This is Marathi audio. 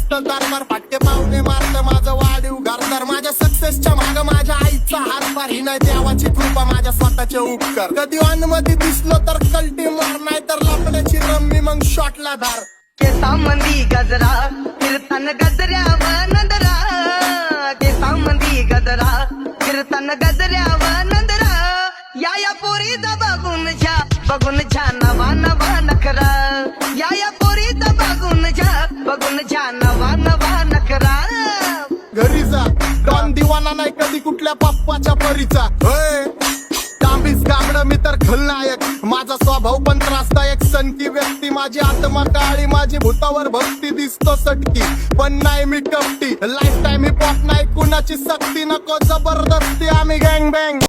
असतं दरबार, फाटके पाहुणे मारतं माझं वाढीव घरदार. माझ्या सक्सेसच्या माग माझ्या आईचा हातभार, ही नाही देवाची कृपा माझ्या स्वतःचे उपकार. कधी ऑन मध्ये दिसलो तर कल्टी मार, नाही तर लपण्याची रम्मी मग शॉटला धार. केसामंदी गजरा फिरताना गजऱ्यावर नंदरा, केसामंदी गजरा फिरताना गजऱ्यावर नंदरा. या पोरीचा बघून छा नवा नवा नखरा, या पोरीचा बघून छा नवा नवा नखरा. घरी जा डॉन दिवाना नाही कधी कुठल्या पप्पाच्या परीचा. तांबीस गाबड मी तर खलनायक, माझा स्वभाव पण त्रासदायक. सनकी व्यक्ती माझी आत्मा काळी, माझी भूतावर भक्ती दिसतो सटकी, पण नाही मी कपटी. लाईफ टाइम ही पॉट नाही कुणाची सक्ती, नको जबरदस्ती आम्ही गँग बँग.